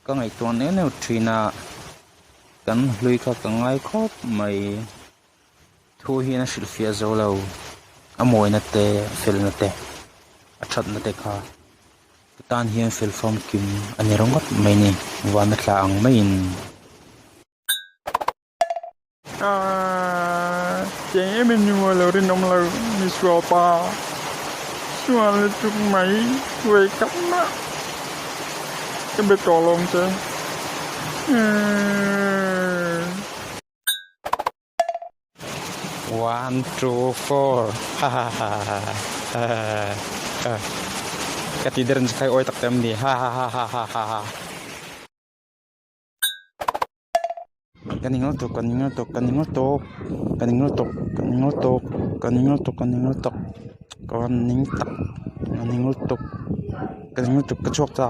có ngày tuần nếu trina cần lui các ngày khóc mày thu hi na silfia zo lo amoi na te fel na te achat na te kha tan hian fel form kim ani rongot mai ni wan na tlang mai in chế mình mua lâu đi nông lâu mi xua pa xua lên chung máy về cắm á cái bê trò lông chứ one two four ha ha ha ha katidaran sekali oi tak tem ni ha ha ha ha ha ha kaningo to kaningo to kaningo to kaningo to kaningo to kaningo to kaningo to kaning tak kaningo to kaningo to kachok ta